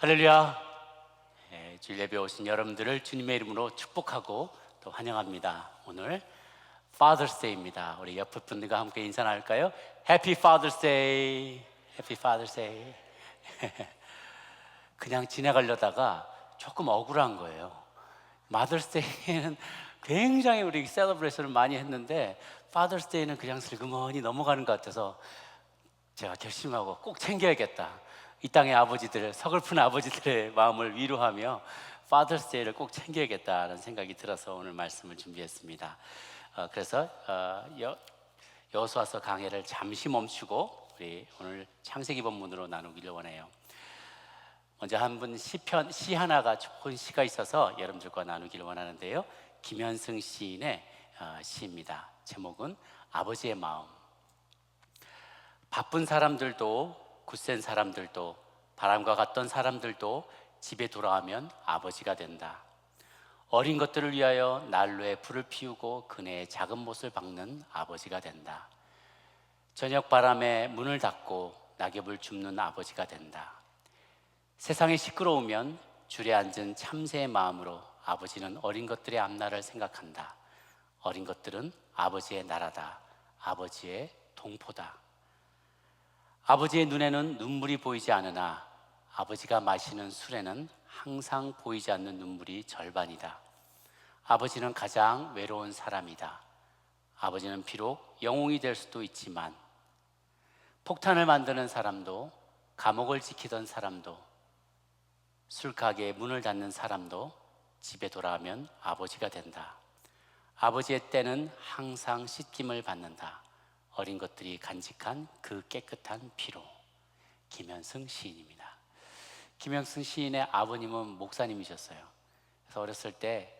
할렐루야. 주일 예배 오신 여러분들을 주님의 이름으로 축복하고 또 환영합니다. 오늘 Father's Day입니다. 우리 옆에 분들과 함께 인사 나눌까요? Happy Father's Day. Happy Father's Day. 그냥 지나가려다가 조금 억울한 거예요. Mother's Day는 굉장히 우리 셀러브레이션을 많이 했는데 Father's Day는 그냥 슬그머니 넘어가는 것 같아서 제가 결심하고 꼭 챙겨야겠다. 이 땅의 아버지들, 서글픈 아버지들의 마음을 위로하며 Father's Day를 꼭 챙겨야겠다는 생각이 들어서 오늘 말씀을 준비했습니다. 그래서 여호수아서 강해를 잠시 멈추고 우리 오늘 창세기 본문으로 나누기를 원해요. 먼저 한 분 시 하나가 좋은 시가 있어서 여러분들과 나누기를 원하는데요. 김현승 시인의 시입니다. 제목은 아버지의 마음. 바쁜 사람들도 굳센 사람들도 바람과 같던 사람들도 집에 돌아오면 아버지가 된다. 어린 것들을 위하여 난로에 불을 피우고 그네의 작은 못을 박는 아버지가 된다. 저녁 바람에 문을 닫고 낙엽을 줍는 아버지가 된다. 세상이 시끄러우면 줄에 앉은 참새의 마음으로 아버지는 어린 것들의 앞날을 생각한다. 어린 것들은 아버지의 나라다. 아버지의 동포다. 아버지의 눈에는 눈물이 보이지 않으나 아버지가 마시는 술에는 항상 보이지 않는 눈물이 절반이다. 아버지는 가장 외로운 사람이다. 아버지는 비록 영웅이 될 수도 있지만 폭탄을 만드는 사람도, 감옥을 지키던 사람도, 술가게에 문을 닫는 사람도 집에 돌아오면 아버지가 된다. 아버지의 때는 항상 씻김을 받는다. 어린 것들이 간직한 그 깨끗한 피로. 김현승 시인입니다. 김현승 시인의 아버님은 목사님이셨어요. 그래서 어렸을 때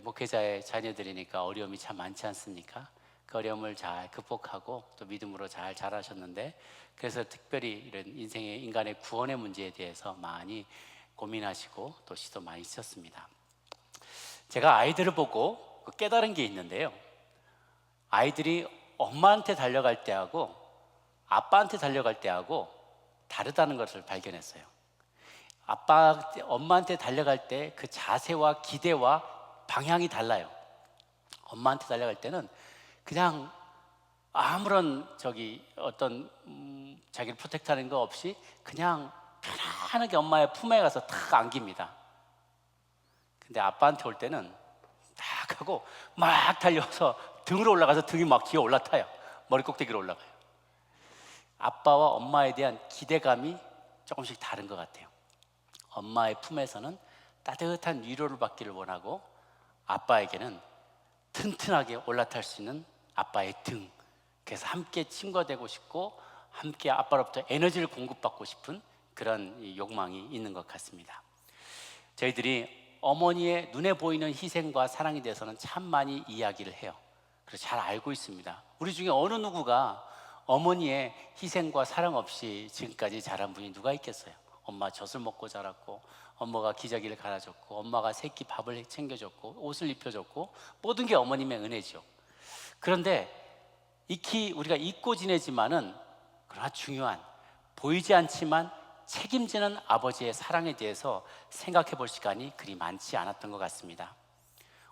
목회자의 자녀들이니까 어려움이 참 많지 않습니까? 그 어려움을 잘 극복하고 또 믿음으로 잘 자라셨는데, 그래서 특별히 이런 인생의 인간의 구원의 문제에 대해서 많이 고민하시고 또 시도 많이 쓰셨습니다. 제가 아이들을 보고 깨달은 게 있는데요. 아이들이 엄마한테 달려갈 때하고 아빠한테 달려갈 때하고 다르다는 것을 발견했어요. 엄마한테 달려갈 때 그 자세와 기대와 방향이 달라요. 엄마한테 달려갈 때는 그냥 아무런 어떤 자기를 프로텍트하는 거 없이 그냥 편안하게 엄마의 품에 가서 탁 안깁니다. 근데 아빠한테 올 때는 딱 하고 막 달려서 등으로 올라가서 등이 막 기어 올라타요. 머리 꼭대기로 올라가요. 아빠와 엄마에 대한 기대감이 조금씩 다른 것 같아요. 엄마의 품에서는 따뜻한 위로를 받기를 원하고, 아빠에게는 튼튼하게 올라탈 수 있는 아빠의 등, 그래서 함께 친구되고 싶고 함께 아빠로부터 에너지를 공급받고 싶은 그런 욕망이 있는 것 같습니다. 저희들이 어머니의 눈에 보이는 희생과 사랑에 대해서는 참 많이 이야기를 해요. 그래서 잘 알고 있습니다. 우리 중에 어느 누구가 어머니의 희생과 사랑 없이 지금까지 자란 분이 누가 있겠어요? 엄마 젖을 먹고 자랐고, 엄마가 기저귀를 갈아줬고, 엄마가 새끼 밥을 챙겨줬고, 옷을 입혀줬고, 모든 게 어머님의 은혜죠. 그런데 익히 우리가 잊고 지내지만은, 그러나 중요한, 보이지 않지만 책임지는 아버지의 사랑에 대해서 생각해 볼 시간이 그리 많지 않았던 것 같습니다.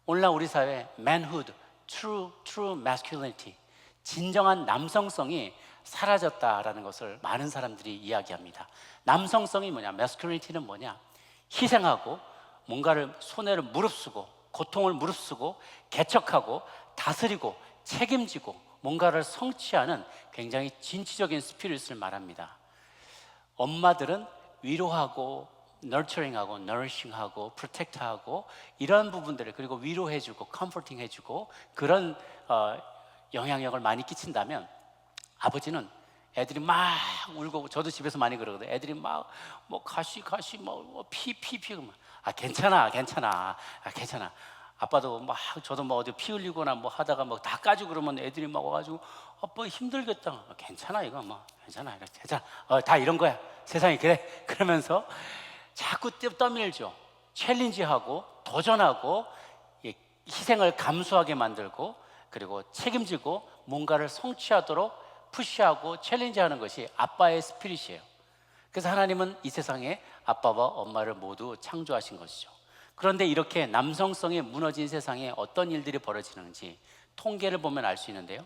오늘날 우리 사회 manhood, true masculinity, 진정한 남성성이 사라졌다라는 것을 많은 사람들이 이야기합니다. 남성성이 뭐냐? masculinity는 뭐냐? 희생하고 뭔가를 손해를 무릅쓰고 고통을 무릅쓰고 개척하고 다스리고 책임지고 뭔가를 성취하는 굉장히 진취적인 스피릿을 말합니다. 엄마들은 위로하고 nurturing하고 nourishing하고 protect하고 이런 부분들을, 그리고 위로해주고 comforting 해주고 그런 영향력을 많이 끼친다면, 아버지는 애들이 막 울고, 저도 집에서 많이 그러거든요. 애들이 막 뭐 가시 뭐 피 괜찮아 아빠도 막, 저도 뭐 어디 피 흘리거나 뭐 하다가 뭐 다 까지고 그러면 애들이 막 와가지고 아빠 힘들겠다. 괜찮아, 이거 뭐 괜찮아 다 이런 거야, 세상이 그래. 그러면서 자꾸 떠밀죠. 챌린지하고 도전하고 희생을 감수하게 만들고, 그리고 책임지고 뭔가를 성취하도록 푸시하고 챌린지하는 것이 아빠의 스피릿이에요. 그래서 하나님은 이 세상에 아빠와 엄마를 모두 창조하신 것이죠. 그런데 이렇게 남성성이 무너진 세상에 어떤 일들이 벌어지는지 통계를 보면 알 수 있는데요.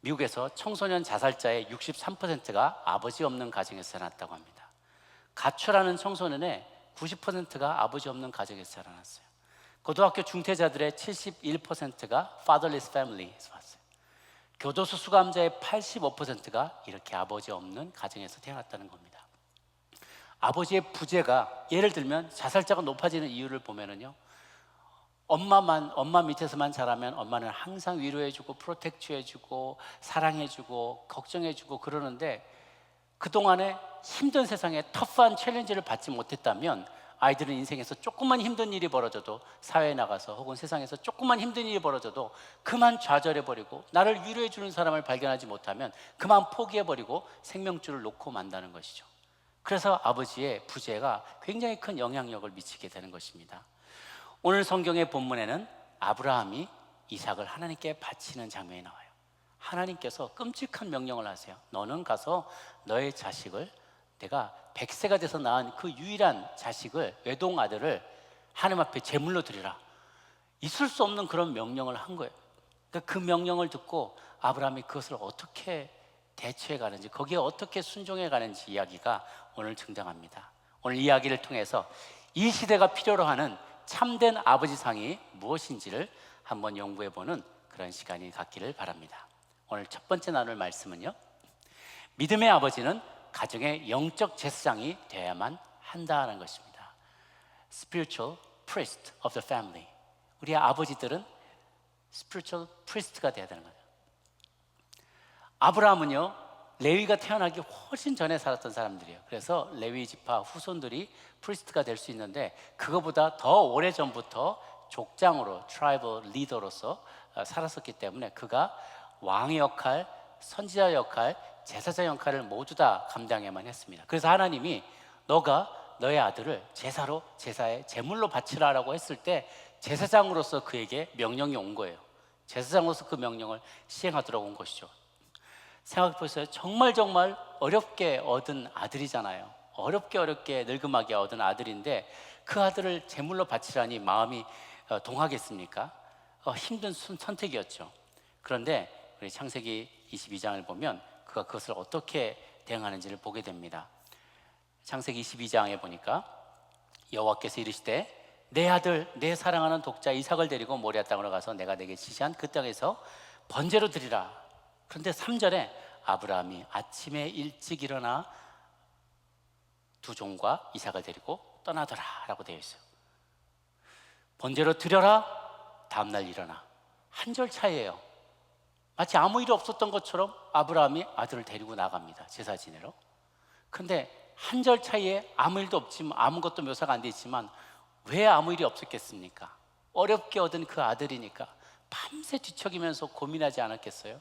미국에서 청소년 자살자의 63%가 아버지 없는 가정에서 자랐다고 합니다. 가출하는 청소년의 90%가 아버지 없는 가정에서 자라났어요. 고등학교 중퇴자들의 71%가 fatherless family에서 왔어요. 교도소 수감자의 85%가 이렇게 아버지 없는 가정에서 태어났다는 겁니다. 아버지의 부재가, 예를 들면 자살자가 높아지는 이유를 보면은요, 엄마 밑에서만 자라면 엄마는 항상 위로해주고 프로텍트해주고 사랑해주고 걱정해주고 그러는데, 그동안에 힘든 세상에 터프한 챌린지를 받지 못했다면 아이들은 인생에서 조금만 힘든 일이 벌어져도, 사회에 나가서 혹은 세상에서 조금만 힘든 일이 벌어져도 그만 좌절해버리고, 나를 위로해주는 사람을 발견하지 못하면 그만 포기해버리고 생명줄을 놓고 만다는 것이죠. 그래서 아버지의 부재가 굉장히 큰 영향력을 미치게 되는 것입니다. 오늘 성경의 본문에는 아브라함이 이삭을 하나님께 바치는 장면이 나와요. 하나님께서 끔찍한 명령을 하세요. 너는 가서 너의 자식을, 내가 100세가 돼서 낳은 그 유일한 자식을, 외동 아들을 하나님 앞에 제물로 드리라. 있을 수 없는 그런 명령을 한 거예요. 그러니까 그 명령을 듣고 아브라함이 그것을 어떻게 대처해 가는지, 거기에 어떻게 순종해 가는지 이야기가 오늘 등장합니다. 오늘 이야기를 통해서 이 시대가 필요로 하는 참된 아버지상이 무엇인지를 한번 연구해 보는 그런 시간이 갖기를 바랍니다. 오늘 첫 번째 나눌 말씀은요, 믿음의 아버지는 가정의 영적 제사장이 되어야만 한다는 것입니다. Spiritual priest of the family. 우리 아버지들은 spiritual priest가 되어야 되는 거예요. 아브라함은요, 레위가 태어나기 훨씬 전에 살았던 사람들이에요. 그래서 레위 지파 후손들이 프리스트가 될 수 있는데, 그거보다 더 오래 전부터 족장으로, 트라이벌 리더로서 살았었기 때문에 그가 왕의 역할, 선지자 역할, 제사장 역할을 모두 다 감당해야만 했습니다. 그래서 하나님이 너가 너의 아들을 제사로, 제사의 제물로 바치라라고 했을 때 제사장으로서 그에게 명령이 온 거예요. 제사장으로서 그 명령을 시행하도록 온 것이죠. 생각해 보세요. 정말 어렵게 얻은 아들이잖아요. 어렵게 늙음하게 얻은 아들인데 그 아들을 제물로 바치라니 마음이 동하겠습니까? 힘든 선택이었죠. 그런데 우리 창세기 22장을 보면 그가 그것을 어떻게 대응하는지를 보게 됩니다. 창세기 22장에 보니까 여호와께서 이르시되 내 아들, 내 사랑하는 독자 이삭을 데리고 모리아 땅으로 가서 내가 내게 지시한 그 땅에서 번제로 드리라. 그런데 3절에 아브라함이 아침에 일찍 일어나 두 종과 이삭을 데리고 떠나더라 라고 되어 있어요. 번제로 드려라, 다음날 일어나. 한 절 차이예요. 마치 아무 일이 없었던 것처럼 아브라함이 아들을 데리고 나갑니다, 제사 지내러. 그런데 한 절 차이에 아무 일도 없지만, 아무것도 묘사가 안 돼 있지만 왜 아무 일이 없었겠습니까? 어렵게 얻은 그 아들이니까 밤새 뒤척이면서 고민하지 않았겠어요?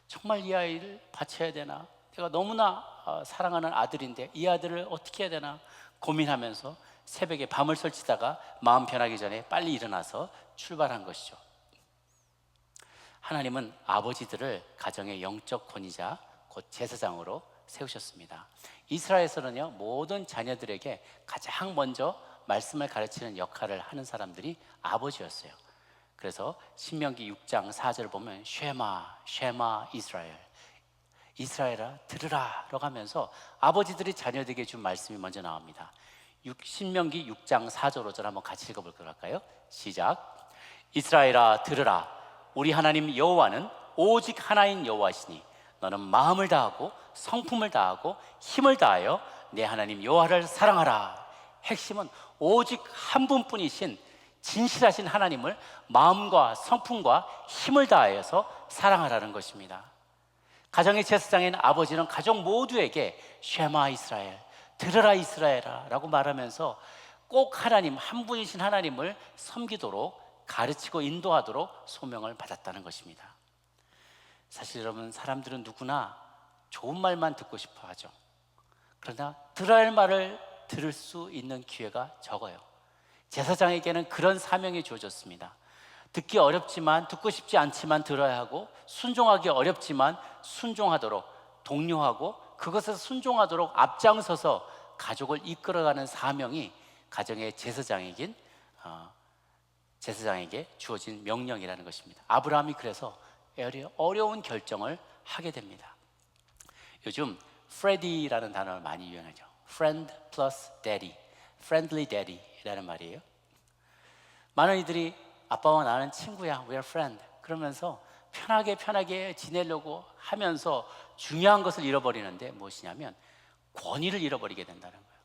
정말 이 아이를 바쳐야 되나? 내가 너무나 사랑하는 아들인데 이 아들을 어떻게 해야 되나 고민하면서 새벽에 밤을 설치다가 마음 편하기 전에 빨리 일어나서 출발한 것이죠. 하나님은 아버지들을 가정의 영적 권위자, 곧 제사장으로 세우셨습니다. 이스라엘에서는요, 모든 자녀들에게 가장 먼저 말씀을 가르치는 역할을 하는 사람들이 아버지였어요. 그래서 신명기 6장 4절을 보면 쉐마 이스라엘, 이스라엘아 들으라 라고 하면서 아버지들이 자녀들에게 준 말씀이 먼저 나옵니다. 신명기 6장 4절 5절 한번 같이 읽어볼까요? 할까요? 시작. 이스라엘아 들으라, 우리 하나님 여호와는 오직 하나인 여호와시니 너는 마음을 다하고 성품을 다하고 힘을 다하여 내 하나님 여호와를 사랑하라. 핵심은 오직 한 분뿐이신 진실하신 하나님을 마음과 성품과 힘을 다하여서 사랑하라는 것입니다. 가정의 제사장인 아버지는 가족 모두에게 쉐마 이스라엘, 들으라 이스라엘아 라고 말하면서 꼭 하나님, 한 분이신 하나님을 섬기도록 가르치고 인도하도록 소명을 받았다는 것입니다. 사실 여러분, 사람들은 누구나 좋은 말만 듣고 싶어 하죠. 그러나 들어야 할 말을 들을 수 있는 기회가 적어요. 제사장에게는 그런 사명이 주어졌습니다. 듣기 어렵지만, 듣고 싶지 않지만 들어야 하고, 순종하기 어렵지만 순종하도록 독려하고, 그것에 순종하도록 앞장서서 가족을 이끌어가는 사명이 가정의 제사장에게 주어진 명령이라는 것입니다. 아브라함이 그래서 어려운 결정을 하게 됩니다. 요즘 프레디라는 단어를 많이 유행하죠. Friend plus daddy, friendly daddy라는 말이에요. 많은 이들이 아빠와 나는 친구야, we're friend 그러면서 편하게 지내려고 하면서 중요한 것을 잃어버리는데 무엇이냐면 권위를 잃어버리게 된다는 거예요.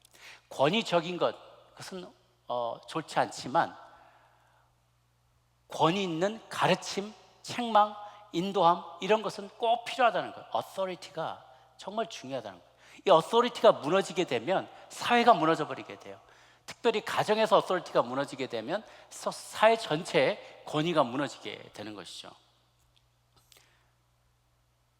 권위적인 그것은 좋지 않지만 권위 있는 가르침, 책망, 인도함 이런 것은 꼭 필요하다는 거예요. authority가 정말 중요하다는 거예요. 이 authority가 무너지게 되면 사회가 무너져 버리게 돼요. 특별히 가정에서 authority가 무너지게 되면 사회 전체의 권위가 무너지게 되는 것이죠.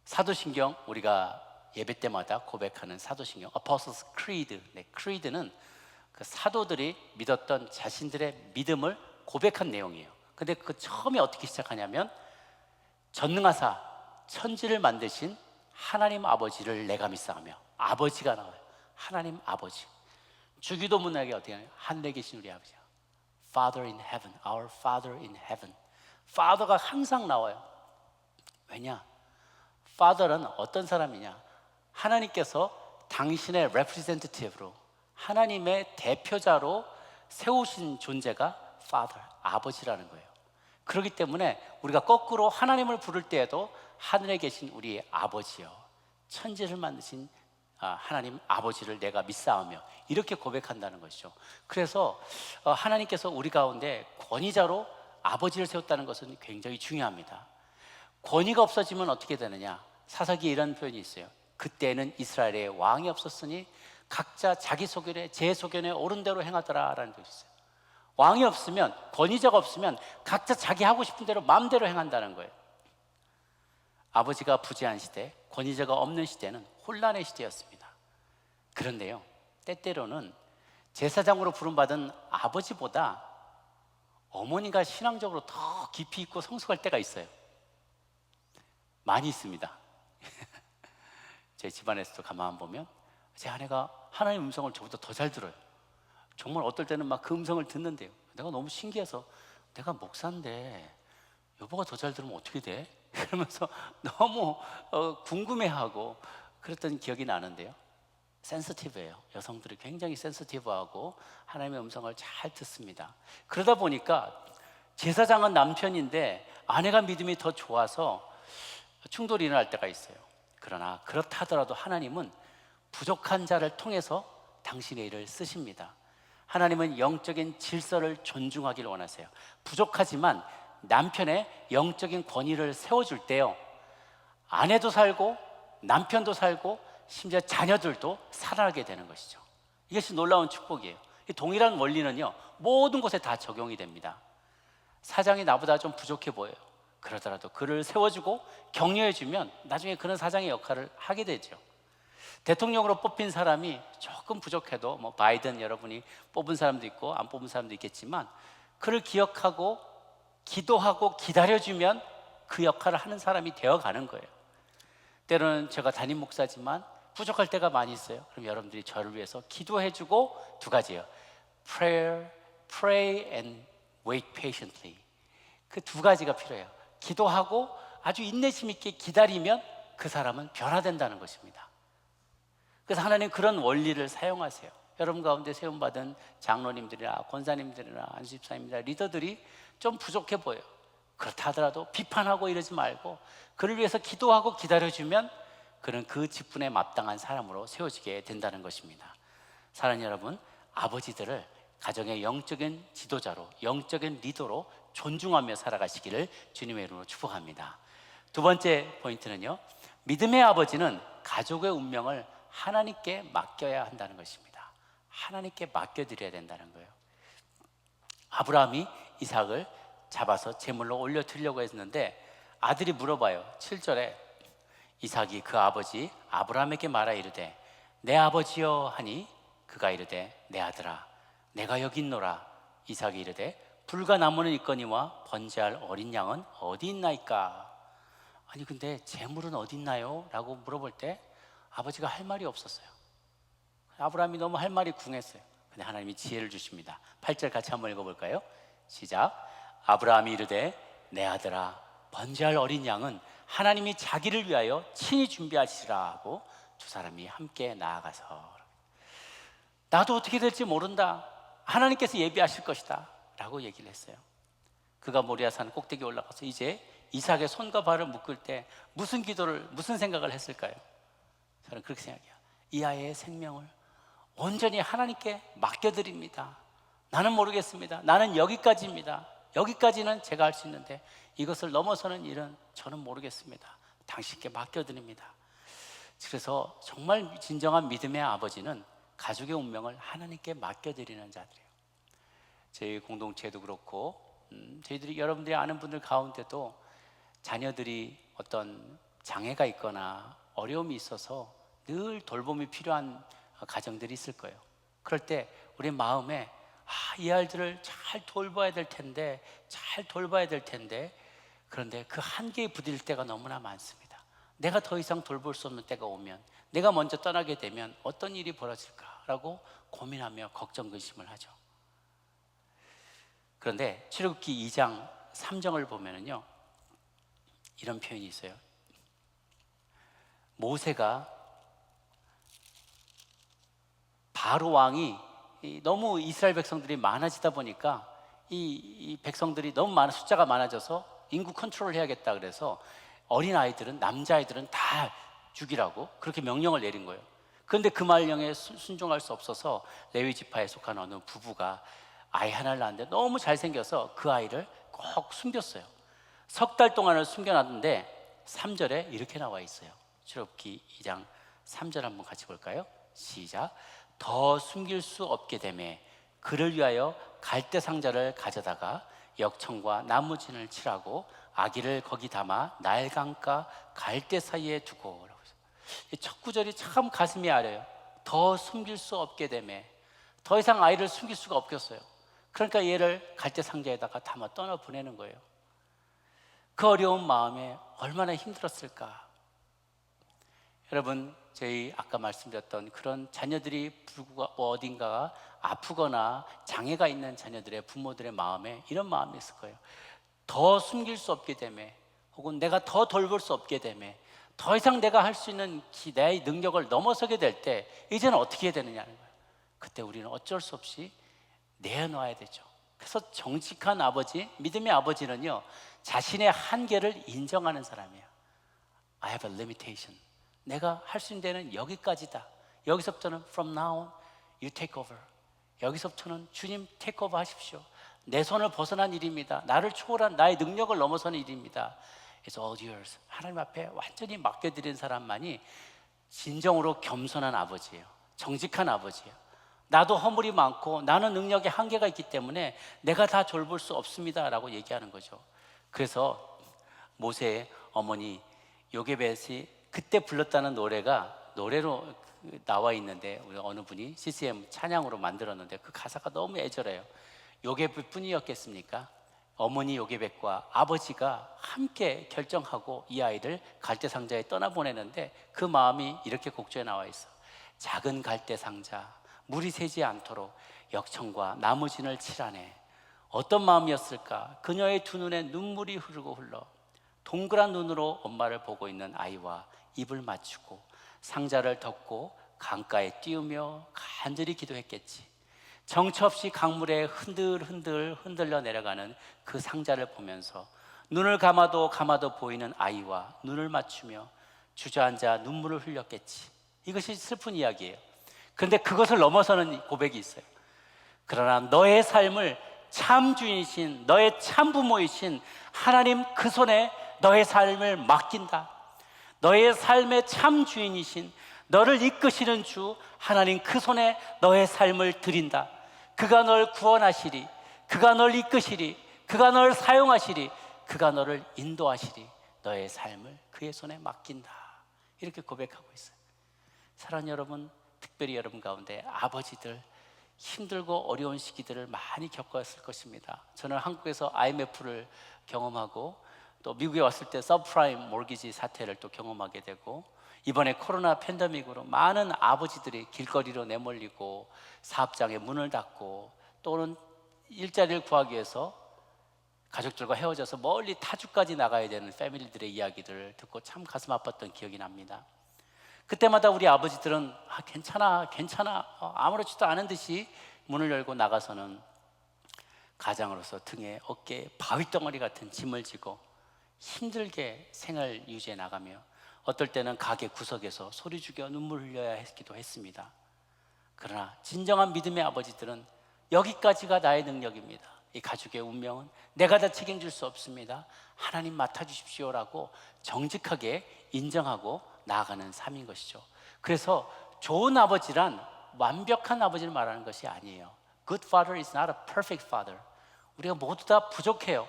사도신경 우리가 예배 때마다 고백하는 사도신경 Apostles' Creed, Creed는 그 사도들이 믿었던 자신들의 믿음을 고백한 내용이에요. 근데 그 처음에 어떻게 시작하냐면 전능하사 천지를 만드신 하나님 아버지를 내가 믿사오며 아버지가 나와요. 하나님 아버지. 주기도 문학에 어떻게 하냐면 하늘에 계신 우리 아버지 Father in heaven, our Father in heaven. Father가 항상 나와요. 왜냐? Father는 어떤 사람이냐? 하나님께서 당신의 representative로 하나님의 대표자로 세우신 존재가 Father, 아버지라는 거예요. 그렇기 때문에 우리가 거꾸로 하나님을 부를 때에도 하늘에 계신 우리 아버지요, 천지를 만드신 하나님 아버지를 내가 믿사오며 이렇게 고백한다는 것이죠. 그래서 하나님께서 우리 가운데 권위자로 아버지를 세웠다는 것은 굉장히 중요합니다. 권위가 없어지면 어떻게 되느냐? 사사기에 이런 표현이 있어요. 그때는 이스라엘에 왕이 없었으니 각자 자기 소견에 제 소견에 옳은 대로 행하더라 라는 것이 있어요. 왕이 없으면, 권위자가 없으면 각자 자기 하고 싶은 대로 마음대로 행한다는 거예요. 아버지가 부재한 시대, 권위자가 없는 시대는 혼란의 시대였습니다. 그런데요, 때때로는 제사장으로 부름받은 아버지보다 어머니가 신앙적으로 더 깊이 있고 성숙할 때가 있어요. 많이 있습니다. 제 집안에서도 가만 보면 제 아내가 하나님 음성을 저보다 더 잘 들어요. 정말 어떨 때는 막 그 음성을 듣는데요, 내가 너무 신기해서 내가 목사인데 여보가 더 잘 들으면 어떻게 돼? 그러면서 너무 궁금해하고 그랬던 기억이 나는데요. 센시티브해요. 여성들이 굉장히 센시티브하고 하나님의 음성을 잘 듣습니다. 그러다 보니까 제사장은 남편인데 아내가 믿음이 더 좋아서 충돌이 일어날 때가 있어요. 그러나 그렇다 하더라도 하나님은 부족한 자를 통해서 당신의 일을 쓰십니다. 하나님은 영적인 질서를 존중하기를 원하세요. 부족하지만 남편의 영적인 권위를 세워줄 때요, 아내도 살고 남편도 살고 심지어 자녀들도 살아나게 되는 것이죠. 이것이 놀라운 축복이에요. 이 동일한 원리는요, 모든 곳에 다 적용이 됩니다. 사장이 나보다 좀 부족해 보여요. 그러더라도 그를 세워주고 격려해주면 나중에 그런 사장의 역할을 하게 되죠. 대통령으로 뽑힌 사람이 조금 부족해도 바이든 여러분이 뽑은 사람도 있고 안 뽑은 사람도 있겠지만 그를 기억하고 기도하고 기다려주면 그 역할을 하는 사람이 되어가는 거예요. 때로는 제가 담임 목사지만 부족할 때가 많이 있어요. 그럼 여러분들이 저를 위해서 기도해주고 두 가지예요. Pray and wait patiently. 그 두 가지가 필요해요. 기도하고 아주 인내심 있게 기다리면 그 사람은 변화된다는 것입니다. 그래서 하나님 그런 원리를 사용하세요. 여러분 가운데 세움받은 장로님들이나 권사님들이나 안수집사님이나 리더들이 좀 부족해 보여요. 그렇다 하더라도 비판하고 이러지 말고 그를 위해서 기도하고 기다려주면 그는 그 직분에 마땅한 사람으로 세워지게 된다는 것입니다. 사랑하는 여러분, 아버지들을 가정의 영적인 지도자로, 영적인 리더로 존중하며 살아가시기를 주님의 이름으로 축복합니다. 두 번째 포인트는요, 믿음의 아버지는 가족의 운명을 하나님께 맡겨야 한다는 것입니다. 하나님께 맡겨드려야 된다는 거예요. 아브라함이 이삭을 잡아서 제물로 올려드리려고 했는데 아들이 물어봐요. 7절에 이삭이 그 아버지 아브라함에게 말하 이르되 내 아버지여 하니 그가 이르되 내 아들아 내가 여기 있노라. 이삭이 이르되 불과 나무는 있거니와 번제할 어린 양은 어디 있나이까? 아니 근데 제물은 어디 있나요? 라고 물어볼 때 아버지가 할 말이 없었어요. 아브라함이 너무 할 말이 궁했어요. 근데 하나님이 지혜를 주십니다. 8절 같이 한번 읽어볼까요? 시작. 아브라함이 이르되 내 아들아 번제할 어린 양은 하나님이 자기를 위하여 친히 준비하시라 하고 두 사람이 함께 나아가서 나도 어떻게 될지 모른다. 하나님께서 예비하실 것이다 라고 얘기를 했어요. 그가 모리아산 꼭대기에 올라가서 이제 이삭의 손과 발을 묶을 때 무슨 기도를, 무슨 생각을 했을까요? 저는 그렇게 생각해요. 이 아이의 생명을 온전히 하나님께 맡겨드립니다. 나는 모르겠습니다. 나는 여기까지입니다. 여기까지는 제가 할 수 있는데 이것을 넘어서는 일은 저는 모르겠습니다. 당신께 맡겨드립니다. 그래서 정말 진정한 믿음의 아버지는 가족의 운명을 하나님께 맡겨드리는 자들이에요. 저희 공동체도 그렇고 저희들이 여러분들이 아는 분들 가운데도 자녀들이 어떤 장애가 있거나 어려움이 있어서 늘 돌봄이 필요한 가정들이 있을 거예요. 그럴 때 우리 마음에 이 아이들을 잘 돌봐야 될 텐데 그런데 그 한계에 부딪힐 때가 너무나 많습니다. 내가 더 이상 돌볼 수 없는 때가 오면, 내가 먼저 떠나게 되면 어떤 일이 벌어질까라고 고민하며 걱정 근심을 하죠. 그런데 출애굽기 2장 3절을 보면은요 이런 표현이 있어요. 모세가 바로 왕이 너무 이스라엘 백성들이 많아지다 보니까 이 백성들이 너무 숫자가 많아져서 인구 컨트롤을 해야겠다 그래서 어린아이들은, 남자아이들은 다 죽이라고 그렇게 명령을 내린 거예요. 그런데 그 말령에 순종할 수 없어서 레위 지파에 속한 어느 부부가 아이 하나를 낳았는데 너무 잘생겨서 그 아이를 꼭 숨겼어요. 석 달 동안을 숨겨놨는데 3절에 이렇게 나와 있어요. 출애굽기 2장 3절 한번 같이 볼까요? 시작. 더 숨길 수 없게 되매 그를 위하여 갈대 상자를 가져다가 역청과 나무진을 칠하고 아기를 거기 담아 나일강가 갈대 사이에 두고. 첫 구절이 참 가슴이 아려요. 더 숨길 수 없게 되매 더 이상 아이를 숨길 수가 없겠어요. 그러니까 얘를 갈대 상자에다가 담아 떠나 보내는 거예요. 그 어려운 마음에 얼마나 힘들었을까. 여러분, 저희 아까 말씀드렸던 그런 자녀들이 어딘가 아프거나 장애가 있는 자녀들의 부모들의 마음에 이런 마음이 있을 거예요. 더 숨길 수 없게 되매 혹은 내가 더 돌볼 수 없게 되매 더 이상 내가 할 수 있는 내 능력을 넘어서게 될 때 이제는 어떻게 해야 되느냐는 거예요. 그때 우리는 어쩔 수 없이 내어놔야 되죠. 그래서 정직한 아버지, 믿음의 아버지는요 자신의 한계를 인정하는 사람이에요. I have a limitation. 내가 할 수 있는 데는 여기까지다. 여기서부터는 from now on you take over. 여기서부터는 주님 take over 하십시오. 내 손을 벗어난 일입니다. 나를 초월한 나의 능력을 넘어서는 일입니다. It's all yours. 하나님 앞에 완전히 맡겨드린 사람만이 진정으로 겸손한 아버지예요. 정직한 아버지예요. 나도 허물이 많고 나는 능력에 한계가 있기 때문에 내가 다 돌볼 수 없습니다 라고 얘기하는 거죠. 그래서 모세의 어머니 요게벳이 그때 불렀다는 노래로 나와 있는데 우리 어느 분이 CCM 찬양으로 만들었는데 그 가사가 너무 애절해요. 요게벳 뿐이었겠습니까? 어머니 요게벳과 아버지가 함께 결정하고 이 아이를 갈대 상자에 떠나보내는데 그 마음이 이렇게 곡조에 나와 있어. 작은 갈대 상자 물이 새지 않도록 역청과 나무진을 칠하네. 어떤 마음이었을까? 그녀의 두 눈에 눈물이 흐르고 흘러 동그란 눈으로 엄마를 보고 있는 아이와 입을 맞추고 상자를 덮고 강가에 띄우며 간절히 기도했겠지. 정처 없이 강물에 흔들흔들 흔들려 내려가는 그 상자를 보면서 눈을 감아도 보이는 아이와 눈을 맞추며 주저앉아 눈물을 흘렸겠지. 이것이 슬픈 이야기예요. 그런데 그것을 넘어서는 고백이 있어요. 그러나 너의 삶을 참 주인이신, 너의 참 부모이신 하나님 그 손에 너의 삶을 맡긴다. 너의 삶의 참 주인이신, 너를 이끄시는 주 하나님 그 손에 너의 삶을 드린다. 그가 널 구원하시리, 그가 널 이끄시리, 그가 널 사용하시리, 그가 너를 인도하시리. 너의 삶을 그의 손에 맡긴다. 이렇게 고백하고 있어요. 사랑하는 여러분, 특별히 여러분 가운데 아버지들 힘들고 어려운 시기들을 많이 겪었을 것입니다. 저는 한국에서 IMF를 경험하고 또 미국에 왔을 때 서브프라임 모기지 사태를 또 경험하게 되고 이번에 코로나 팬데믹으로 많은 아버지들이 길거리로 내몰리고 사업장에 문을 닫고 또는 일자리를 구하기 위해서 가족들과 헤어져서 멀리 타주까지 나가야 되는 패밀리들의 이야기들을 듣고 참 가슴 아팠던 기억이 납니다. 그때마다 우리 아버지들은 괜찮아 괜찮아 아무렇지도 않은 듯이 문을 열고 나가서는 가장으로서 등에 어깨에 바위덩어리 같은 짐을 지고 힘들게 생활 유지해 나가며 어떨 때는 가게 구석에서 소리 죽여 눈물 흘려야 했기도 했습니다. 그러나 진정한 믿음의 아버지들은 여기까지가 나의 능력입니다. 이 가족의 운명은 내가 다 책임질 수 없습니다. 하나님 맡아주십시오라고 정직하게 인정하고 나아가는 삶인 것이죠. 그래서 좋은 아버지란 완벽한 아버지를 말하는 것이 아니에요. Good father is not a perfect father. 우리가 모두 다 부족해요.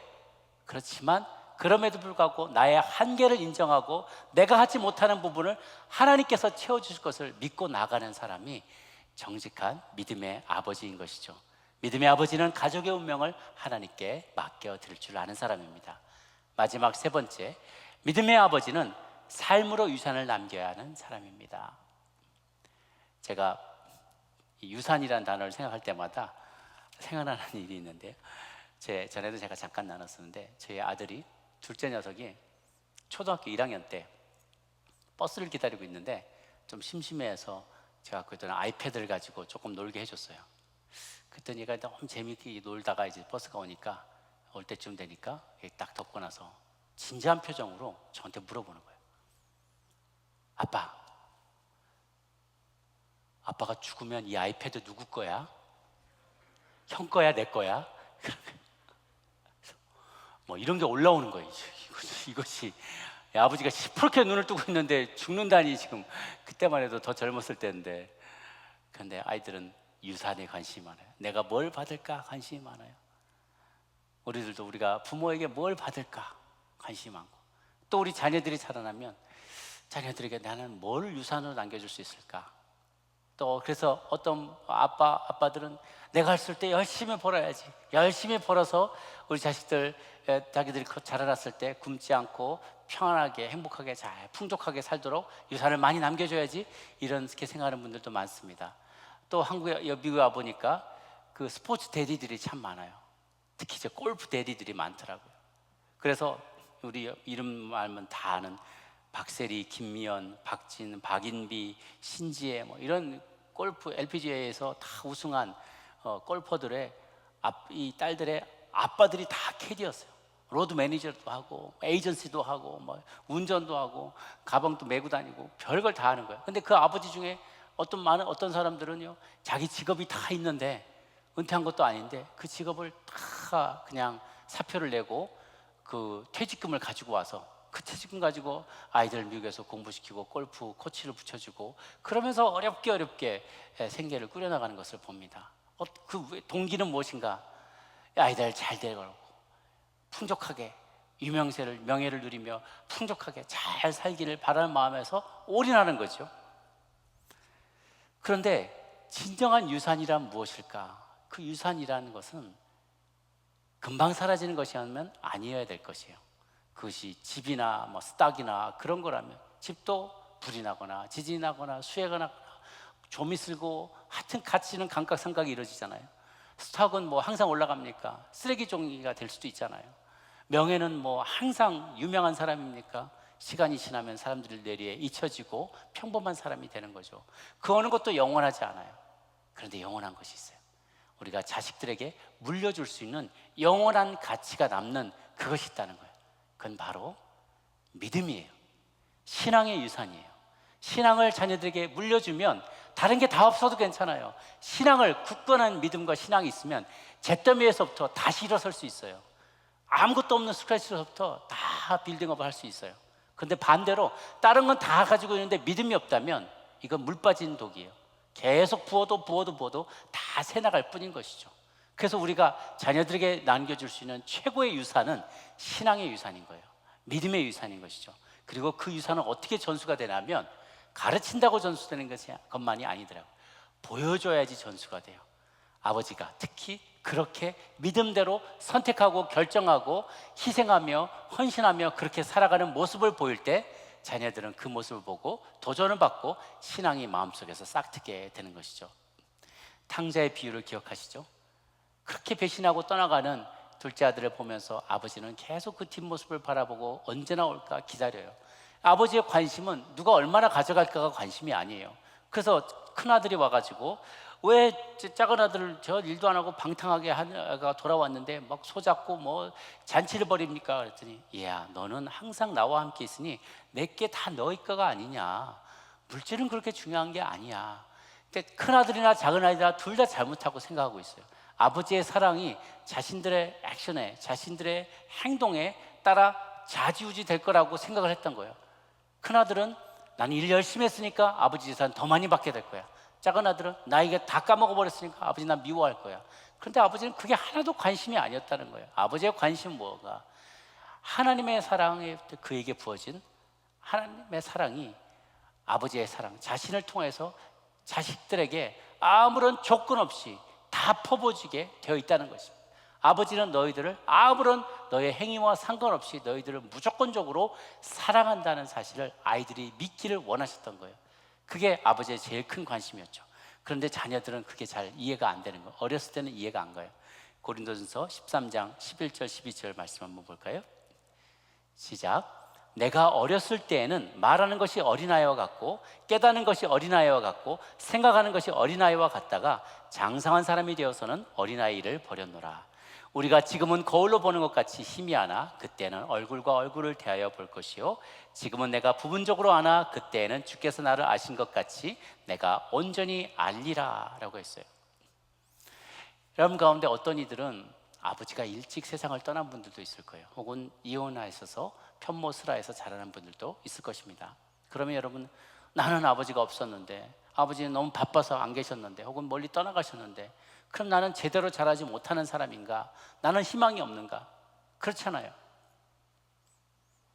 그렇지만 그럼에도 불구하고 나의 한계를 인정하고 내가 하지 못하는 부분을 하나님께서 채워주실 것을 믿고 나가는 사람이 정직한 믿음의 아버지인 것이죠. 믿음의 아버지는 가족의 운명을 하나님께 맡겨드릴 줄 아는 사람입니다. 마지막 세 번째, 믿음의 아버지는 삶으로 유산을 남겨야 하는 사람입니다. 제가 유산이라는 단어를 생각할 때마다 생각나는 일이 있는데요. 전에도 제가 잠깐 나눴었는데 저희 아들이 둘째 녀석이 초등학교 1학년 때 버스를 기다리고 있는데 좀 심심해서 제가 그때는 아이패드를 가지고 조금 놀게 해줬어요. 그랬더니 얘가 너무 재밌게 놀다가 이제 버스가 오니까 올 때쯤 되니까 딱 덮고 나서 진지한 표정으로 저한테 물어보는 거예요. 아빠가 죽으면 이 아이패드 누구 거야? 형 거야, 내 거야? 뭐 이런 게 올라오는 거예요. 이것이 아버지가 시퍼렇게 눈을 뜨고 있는데 죽는다니 지금 그때만 해도 더 젊었을 때인데 그런데 아이들은 유산에 관심이 많아요. 내가 뭘 받을까 관심이 많아요. 우리들도 우리가 부모에게 뭘 받을까 관심이 많고 또 우리 자녀들이 자라나면 자녀들에게 나는 뭘 유산으로 남겨줄 수 있을까. 또 그래서 어떤 아빠들은 내가 했을 때 열심히 벌어야지. 열심히 벌어서 우리 자식들 자기들이 자라났을 때 굶지 않고 평안하게 행복하게 잘 풍족하게 살도록 유산을 많이 남겨줘야지 이렇게 생각하는 분들도 많습니다. 또 미국에 와보니까 그 스포츠 대디들이 참 많아요. 특히 이제 골프 대디들이 많더라고요. 그래서 우리 이름 알면 다 아는 박세리, 김미연, 박진, 박인비, 신지혜 뭐 이런 골프 LPGA에서 다 우승한 골퍼들의 이 딸들의 아빠들이 다 캐디였어요. 로드 매니저도 하고 에이전시도 하고 뭐 운전도 하고 가방도 메고 다니고 별걸 다 하는 거예요. 근데 그 아버지 중에 어떤 사람들은요 자기 직업이 다 있는데 은퇴한 것도 아닌데 그 직업을 다 그냥 사표를 내고 그 퇴직금을 가지고 와서 그 퇴직금 가지고 아이들 미국에서 공부시키고 골프 코치를 붙여주고 그러면서 어렵게 생계를 꾸려나가는 것을 봅니다. 그 동기는 무엇인가? 아이들 잘 되고 풍족하게 명예를 누리며 풍족하게 잘 살기를 바라는 마음에서 올인하는 거죠. 그런데 진정한 유산이란 무엇일까? 그 유산이라는 것은 금방 사라지는 것이면 아니어야 될 것이에요. 그것이 집이나 뭐 스탁이나 그런 거라면 집도 불이 나거나 지진이 나거나 수해가 나거나 좀이 쓸고 하여튼 가치는 감각상각이 이루어지잖아요. 스탁은 뭐 항상 올라갑니까? 쓰레기 종이가 될 수도 있잖아요. 명예는 뭐 항상 유명한 사람입니까? 시간이 지나면 사람들 내리에 잊혀지고 평범한 사람이 되는 거죠. 그 어느 것도 영원하지 않아요. 그런데 영원한 것이 있어요. 우리가 자식들에게 물려줄 수 있는 영원한 가치가 남는 그것이 있다는 거예요. 그건 바로 믿음이에요. 신앙의 유산이에요. 신앙을 자녀들에게 물려주면 다른 게 다 없어도 괜찮아요. 신앙을 굳건한 믿음과 신앙이 있으면 잿더미에서부터 다시 일어설 수 있어요. 아무것도 없는 스크래치로부터 다 빌딩업을 할 수 있어요. 그런데 반대로 다른 건 다 가지고 있는데 믿음이 없다면 이건 물 빠진 독이에요. 계속 부어도 다 새나갈 뿐인 것이죠. 그래서 우리가 자녀들에게 남겨줄 수 있는 최고의 유산은 신앙의 유산인 거예요. 믿음의 유산인 것이죠. 그리고 그 유산은 어떻게 전수가 되냐면 가르친다고 전수되는 것만이 아니더라고요. 보여줘야지 전수가 돼요. 아버지가 특히 그렇게 믿음대로 선택하고 결정하고 희생하며 헌신하며 그렇게 살아가는 모습을 보일 때 자녀들은 그 모습을 보고 도전을 받고 신앙이 마음속에서 싹트게 되는 것이죠. 탕자의 비유를 기억하시죠? 그렇게 배신하고 떠나가는 둘째 아들을 보면서 아버지는 계속 그 뒷모습을 바라보고 언제나 올까 기다려요. 아버지의 관심은 누가 얼마나 가져갈까가 관심이 아니에요. 그래서 큰아들이 와가지고 왜 작은 아들을 저 일도 안 하고 방탕하게 하가 돌아왔는데 막 소잡고 뭐 잔치를 벌입니까? 그랬더니 야, 너는 항상 나와 함께 있으니 내게 다 너희 거가 아니냐. 물질은 그렇게 중요한 게 아니야. 근데 큰아들이나 작은아들이나 둘 다 잘못하고 생각하고 있어요. 아버지의 사랑이 자신들의 액션에, 자신들의 행동에 따라 좌지우지 될 거라고 생각을 했던 거예요. 큰아들은 나는 일 열심히 했으니까 아버지 재산 더 많이 받게 될 거야. 작은 아들은 나 이게 다 까먹어버렸으니까 아버지 나 미워할 거야. 그런데 아버지는 그게 하나도 관심이 아니었다는 거예요. 아버지의 관심은 뭐가? 하나님의 사랑에 그에게 부어진 하나님의 사랑이, 아버지의 사랑, 자신을 통해서 자식들에게 아무런 조건 없이 다 퍼부어지게 되어 있다는 것입니다. 아버지는 너희들을 아무런 너의 행위와 상관없이 너희들을 무조건적으로 사랑한다는 사실을 아이들이 믿기를 원하셨던 거예요. 그게 아버지의 제일 큰 관심이었죠. 그런데 자녀들은 그게 잘 이해가 안 되는 거예요. 어렸을 때는 이해가 안 가요. 고린도전서 13장 11절 12절 말씀 한번 볼까요? 시작. 내가 어렸을 때에는 말하는 것이 어린아이와 같고 깨닫는 것이 어린아이와 같고 생각하는 것이 어린아이와 같다가 장성한 사람이 되어서는 어린아이를 버렸노라. 우리가 지금은 거울로 보는 것 같이 희미하나 그때는 얼굴과 얼굴을 대하여 볼 것이요 지금은 내가 부분적으로 아나 그때에는 주께서 나를 아신 것 같이 내가 온전히 알리라 라고 했어요. 여러분 가운데 어떤 이들은 아버지가 일찍 세상을 떠난 분들도 있을 거예요. 혹은 이혼하셔서 편모스라해서 자라는 분들도 있을 것입니다. 그러면 여러분, 나는 아버지가 없었는데, 아버지는 너무 바빠서 안 계셨는데, 혹은 멀리 떠나가셨는데, 그럼 나는 제대로 자라지 못하는 사람인가? 나는 희망이 없는가? 그렇잖아요.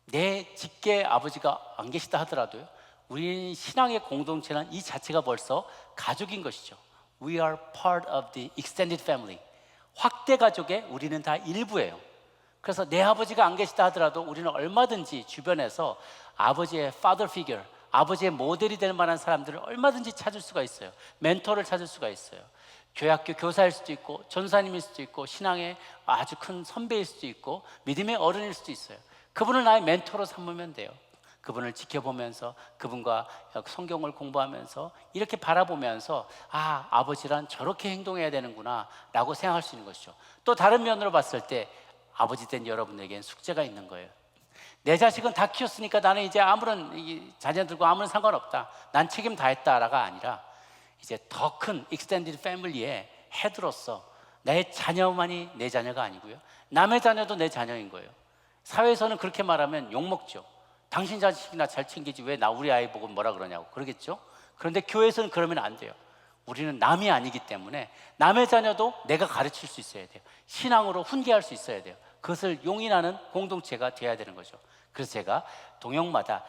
내 직계 아버지가 안 계시다 하더라도요, 우리 신앙의 공동체는 이 자체가 벌써 가족인 것이죠. We are part of the extended family. 확대 가족의 우리는 다 일부예요. 그래서 내 아버지가 안 계시다 하더라도 우리는 얼마든지 주변에서 아버지의 father figure, 아버지의 모델이 될 만한 사람들을 얼마든지 찾을 수가 있어요. 멘토를 찾을 수가 있어요. 교회학교 교사일 수도 있고 전사님일 수도 있고 신앙의 아주 큰 선배일 수도 있고 믿음의 어른일 수도 있어요. 그분을 나의 멘토로 삼으면 돼요. 그분을 지켜보면서 그분과 성경을 공부하면서 이렇게 바라보면서 아, 아버지란 저렇게 행동해야 되는구나 라고 생각할 수 있는 것이죠. 또 다른 면으로 봤을 때 아버지 된 여러분에게는 숙제가 있는 거예요. 내 자식은 다 키웠으니까 나는 이제 아무런 자녀들과 아무런 상관없다, 난 책임 다 했다라가 아니라 이제 더 큰 익스텐디드 패밀리의 헤드로서 내 자녀만이 내 자녀가 아니고요, 남의 자녀도 내 자녀인 거예요. 사회에서는 그렇게 말하면 욕먹죠. 당신 자식이나 잘 챙기지 왜 나 우리 아이 보고 뭐라 그러냐고 그러겠죠. 그런데 교회에서는 그러면 안 돼요. 우리는 남이 아니기 때문에 남의 자녀도 내가 가르칠 수 있어야 돼요. 신앙으로 훈계할 수 있어야 돼요. 그것을 용인하는 공동체가 돼야 되는 거죠. 그래서 제가 동역마다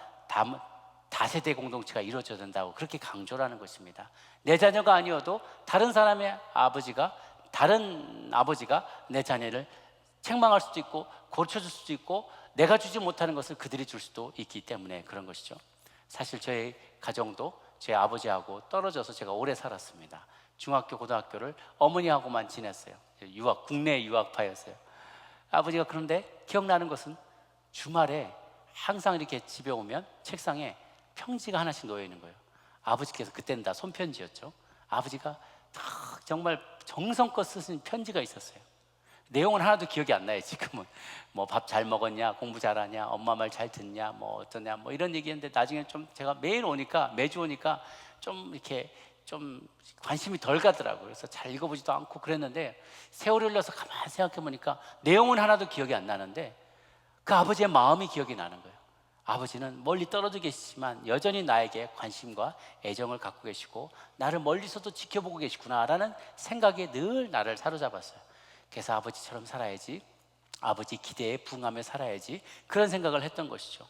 다세대 공동체가 이루어져야 된다고 그렇게 강조를 하는 것입니다. 내 자녀가 아니어도 다른 사람의 아버지가, 다른 아버지가 내 자녀를 책망할 수도 있고 고쳐줄 수도 있고 내가 주지 못하는 것을 그들이 줄 수도 있기 때문에 그런 것이죠. 사실 저희 가정도 제 아버지하고 떨어져서 제가 오래 살았습니다. 중학교, 고등학교를 어머니하고만 지냈어요. 국내 유학파였어요. 아버지가 그런데 기억나는 것은 주말에 항상 이렇게 집에 오면 책상에 편지가 하나씩 놓여 있는 거예요. 아버지께서 그때는 다 손편지였죠. 아버지가 정말 정성껏 쓰신 편지가 있었어요. 내용은 하나도 기억이 안 나요. 지금은 뭐 밥 잘 먹었냐, 공부 잘하냐, 엄마 말 잘 듣냐, 뭐 어떠냐, 뭐 이런 얘기했는데 나중에 좀 제가 매주 오니까 좀 이렇게 좀 관심이 덜 가더라고요. 그래서 잘 읽어보지도 않고 그랬는데 세월이 흘러서 가만히 생각해 보니까 내용은 하나도 기억이 안 나는데 그 아버지의 마음이 기억이 나는 거예요. 아버지는 멀리 떨어져 계시지만 여전히 나에게 관심과 애정을 갖고 계시고 나를 멀리서도 지켜보고 계시구나라는 생각이 늘 나를 사로잡았어요. 그래서 아버지처럼 살아야지, 아버지 기대에 부응하며 살아야지, 그런 생각을 했던 것이죠.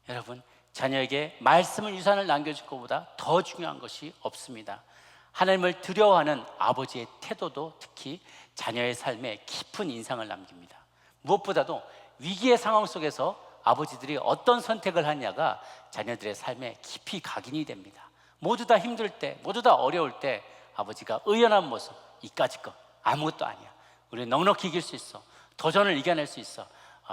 여러분, 자녀에게 말씀을 유산을 남겨줄 것보다 더 중요한 것이 없습니다. 하나님을 두려워하는 아버지의 태도도 특히 자녀의 삶에 깊은 인상을 남깁니다. 무엇보다도 위기의 상황 속에서 아버지들이 어떤 선택을 하냐가 자녀들의 삶에 깊이 각인이 됩니다. 모두 다 힘들 때, 모두 다 어려울 때 아버지가 의연한 모습, 이까짓 거 아무것도 아니야, 우리 넉넉히 이길 수 있어, 도전을 이겨낼 수 있어,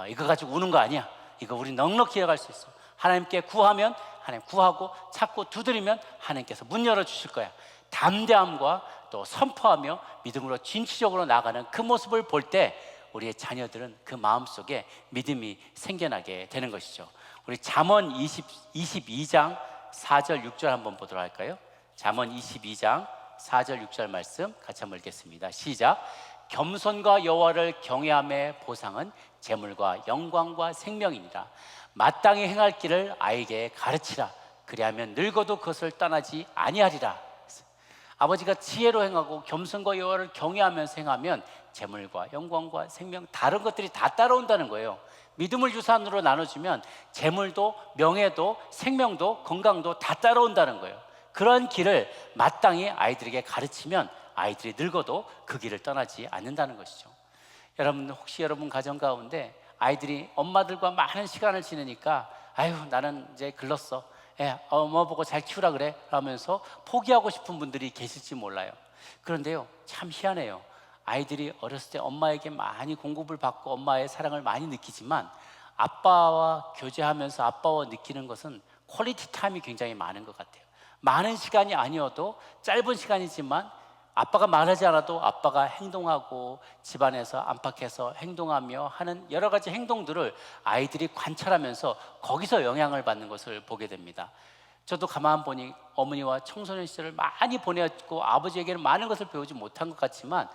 이거 가지고 우는 거 아니야, 이거 우리 넉넉히 이어갈 수 있어, 하나님께 구하면 하나님 구하고 찾고 두드리면 하나님께서 문 열어주실 거야. 담대함과 또 선포하며 믿음으로 진취적으로 나가는 그 모습을 볼 때 우리의 자녀들은 그 마음속에 믿음이 생겨나게 되는 것이죠. 우리 잠언 22장 4절 6절 한번 보도록 할까요? 잠언 22장 4절 6절 말씀 같이 한번 읽겠습니다. 시작. 겸손과 여호와를 경외함의 보상은 재물과 영광과 생명이니라. 마땅히 행할 길을 아이에게 가르치라. 그리하면 늙어도 그것을 떠나지 아니하리라. 아버지가 지혜로 행하고 겸손과 여호와를 경외하면서 행하면 재물과 영광과 생명, 다른 것들이 다 따라온다는 거예요. 믿음을 유산으로 나눠주면 재물도 명예도 생명도 건강도 다 따라온다는 거예요. 그런 길을 마땅히 아이들에게 가르치면 아이들이 늙어도 그 길을 떠나지 않는다는 것이죠. 여러분, 혹시 여러분 가정 가운데 아이들이 엄마들과 많은 시간을 지내니까 아유 나는 이제 글렀어, 엄마 보고 잘 키우라 그래 하면서 포기하고 싶은 분들이 계실지 몰라요. 그런데요, 참 희한해요. 아이들이 어렸을 때 엄마에게 많이 공급을 받고 엄마의 사랑을 많이 느끼지만 아빠와 교제하면서 아빠와 느끼는 것은 퀄리티 타임이 굉장히 많은 것 같아요. 많은 시간이 아니어도 짧은 시간이지만 아빠가 말하지 않아도 아빠가 행동하고 집안에서 안팎에서 행동하며 하는 여러 가지 행동들을 아이들이 관찰하면서 거기서 영향을 받는 것을 보게 됩니다. 저도 가만 보니 어머니와 청소년 시절을 많이 보냈고 아버지에게는 많은 것을 배우지 못한 것 같지만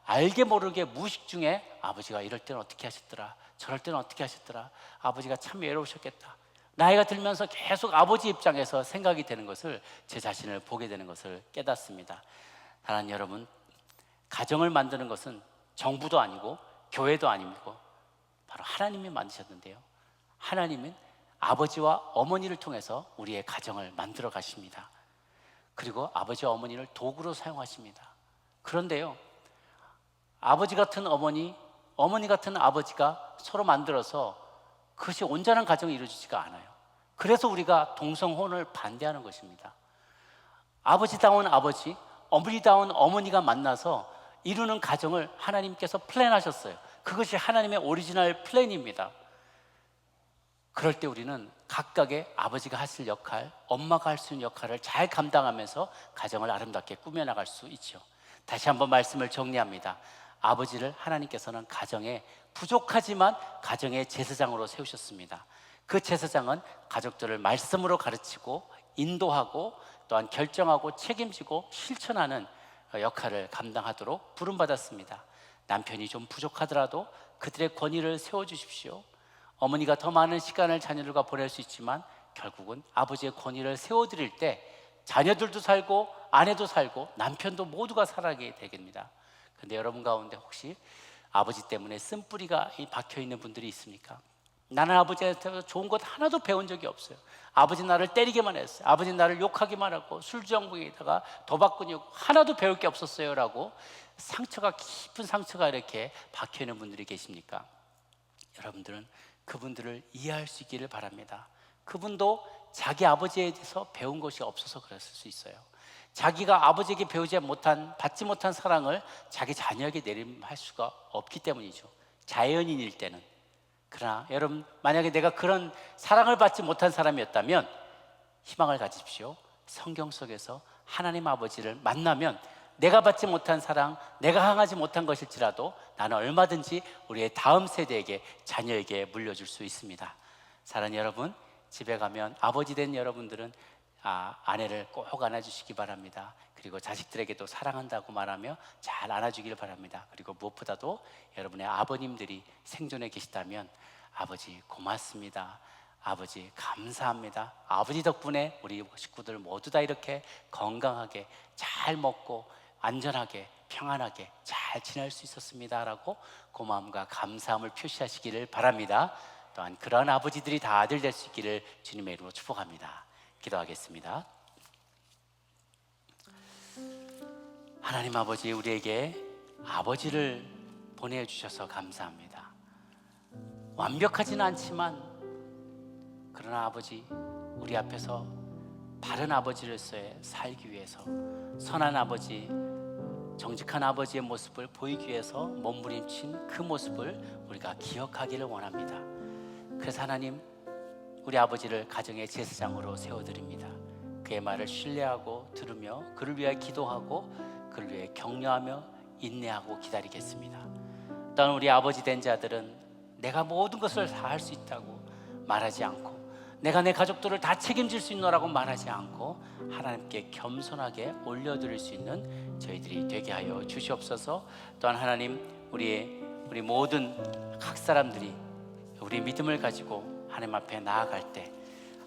알게 모르게 무의식 중에 아버지가 이럴 때는 어떻게 하셨더라, 저럴 때는 어떻게 하셨더라, 아버지가 참 외로우셨겠다, 나이가 들면서 계속 아버지 입장에서 생각이 되는 것을, 제 자신을 보게 되는 것을 깨닫습니다. 사랑하는 여러분, 가정을 만드는 것은 정부도 아니고 교회도 아니고 바로 하나님이 만드셨는데요, 하나님은 아버지와 어머니를 통해서 우리의 가정을 만들어 가십니다. 그리고 아버지와 어머니를 도구로 사용하십니다. 그런데요, 아버지 같은 어머니, 어머니 같은 아버지가 서로 만들어서 그것이 온전한 가정이 이루어지지가 않아요. 그래서 우리가 동성혼을 반대하는 것입니다. 아버지다운 아버지, 어머니다운 어머니가 만나서 이루는 가정을 하나님께서 플랜하셨어요. 그것이 하나님의 오리지널 플랜입니다. 그럴 때 우리는 각각의 아버지가 하실 역할, 엄마가 할 수 있는 역할을 잘 감당하면서 가정을 아름답게 꾸며나갈 수 있죠. 다시 한번 말씀을 정리합니다. 아버지를 하나님께서는 가정에 부족하지만 가정의 제사장으로 세우셨습니다. 그 제사장은 가족들을 말씀으로 가르치고 인도하고 또한 결정하고 책임지고 실천하는 역할을 감당하도록 부름받았습니다. 남편이 좀 부족하더라도 그들의 권위를 세워주십시오. 어머니가 더 많은 시간을 자녀들과 보낼 수 있지만 결국은 아버지의 권위를 세워드릴 때 자녀들도 살고 아내도 살고 남편도 모두가 살아가게 되겠습니다. 그런데 여러분 가운데 혹시 아버지 때문에 쓴뿌리가 박혀있는 분들이 있습니까? 나는 아버지한테 좋은 것 하나도 배운 적이 없어요. 아버지 나를 때리기만 했어요. 아버지 나를 욕하기만 하고 술주정부에다가 도박꾼이고 하나도 배울 게 없었어요 라고 상처가, 깊은 상처가 이렇게 박혀있는 분들이 계십니까? 여러분들은 그분들을 이해할 수 있기를 바랍니다. 그분도 자기 아버지에 대해서 배운 것이 없어서 그랬을 수 있어요. 자기가 아버지에게 배우지 못한, 받지 못한 사랑을 자기 자녀에게 내림할 수가 없기 때문이죠. 자연인일 때는. 그러나 여러분, 만약에 내가 그런 사랑을 받지 못한 사람이었다면 희망을 가지십시오. 성경 속에서 하나님 아버지를 만나면 내가 받지 못한 사랑, 내가 향하지 못한 것일지라도 나는 얼마든지 우리의 다음 세대에게, 자녀에게 물려줄 수 있습니다. 사랑하는 여러분, 집에 가면 아버지 된 여러분들은 아내를 꼭 안아주시기 바랍니다. 그리고 자식들에게도 사랑한다고 말하며 잘 안아주길 바랍니다. 그리고 무엇보다도 여러분의 아버님들이 생존해 계시다면 아버지 고맙습니다, 아버지 감사합니다, 아버지 덕분에 우리 식구들 모두 다 이렇게 건강하게 잘 먹고 안전하게 평안하게 잘 지낼 수 있었습니다 라고 고마움과 감사함을 표시하시기를 바랍니다. 또한 그런 아버지들이 다 아들 될 수 있기를 주님의 이름으로 축복합니다. 기도하겠습니다. 하나님 아버지, 우리에게 아버지를 보내주셔서 감사합니다. 완벽하지는 않지만 그러나 아버지, 우리 앞에서 바른 아버지로서의 살기 위해서, 선한 아버지, 정직한 아버지의 모습을 보이기 위해서 몸부림친 그 모습을 우리가 기억하기를 원합니다. 그래서 하나님, 우리 아버지를 가정의 제사장으로 세워드립니다. 그의 말을 신뢰하고 들으며 그를 위하여 기도하고 그를 위해 격려하며 인내하고 기다리겠습니다. 또한 우리 아버지 된 자들은 내가 모든 것을 다 할 수 있다고 말하지 않고, 내가 내 가족들을 다 책임질 수 있노라고 말하지 않고, 하나님께 겸손하게 올려드릴 수 있는 저희들이 되게 하여 주시옵소서. 또한 하나님, 우리 모든 각 사람들이 우리 믿음을 가지고 하나님 앞에 나아갈 때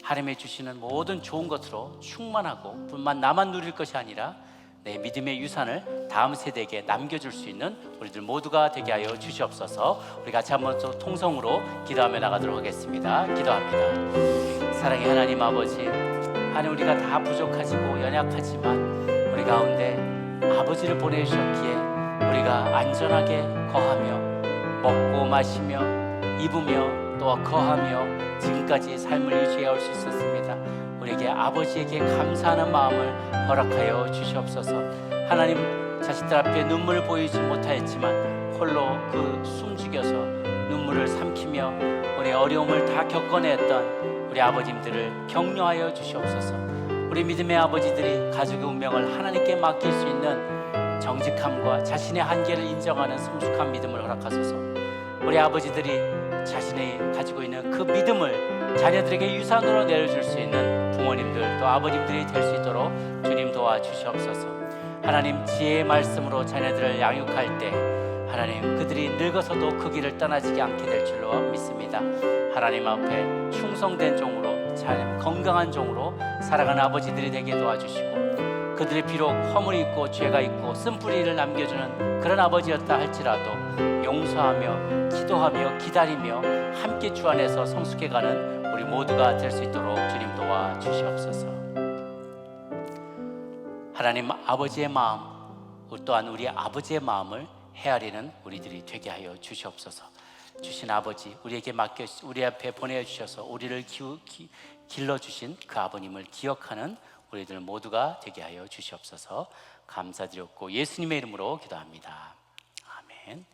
하나님이 주시는 모든 좋은 것으로 충만하고 뿐만 나만 누릴 것이 아니라 내 믿음의 유산을 다음 세대에게 남겨줄 수 있는 우리들 모두가 되게 하여 주시옵소서. 우리 같이 한번 또 통성으로 기도하며 나가도록 하겠습니다. 기도합니다. 사랑의 하나님 아버지, 하나님, 우리가 다 부족하지고 연약하지만 우리 가운데 아버지를 보내주셨기에 우리가 안전하게 거하며 먹고 마시며 입으며 또 거하며 지금까지 삶을 유지해 올 수 있었습니다. 우리에게 아버지에게 감사하는 마음을 허락하여 주시옵소서. 하나님, 자식들 앞에 눈물을 보이지 못하였지만 홀로 그 숨죽여서 눈물을 삼키며 우리 어려움을 다 겪어냈던 우리 아버님들을 격려하여 주시옵소서. 우리 믿음의 아버지들이 가족의 운명을 하나님께 맡길 수 있는 정직함과 자신의 한계를 인정하는 성숙한 믿음을 허락하소서. 우리 아버지들이 자신이 가지고 있는 그 믿음을 자녀들에게 유산으로 내려줄 수 있는 부모님들 또 아버님들이 될 수 있도록 주님 도와주시옵소서. 하나님, 지혜의 말씀으로 자녀들을 양육할 때 하나님, 그들이 늙어서도 그 길을 떠나지 않게 될 줄로 믿습니다. 하나님 앞에 충성된 종으로, 잘 건강한 종으로 살아가는 아버지들이 되게 도와주시고, 그들이 비록 허물이 있고 죄가 있고 쓴뿌리를 남겨주는 그런 아버지였다 할지라도 용서하며 기도하며 기다리며 함께 주 안에서 성숙해가는 우리 모두가 될 수 있도록 주님 도와주시옵소서. 하나님 아버지의 마음, 또한 우리 아버지의 마음을 헤아리는 우리들이 되게 하여 주시옵소서. 주신 아버지, 우리에게 맡겨 우리 앞에 보내주셔서 우리를 길러주신 그 아버님을 기억하는 우리들 모두가 되게 하여 주시옵소서. 감사드렸고 예수님의 이름으로 기도합니다. 아멘.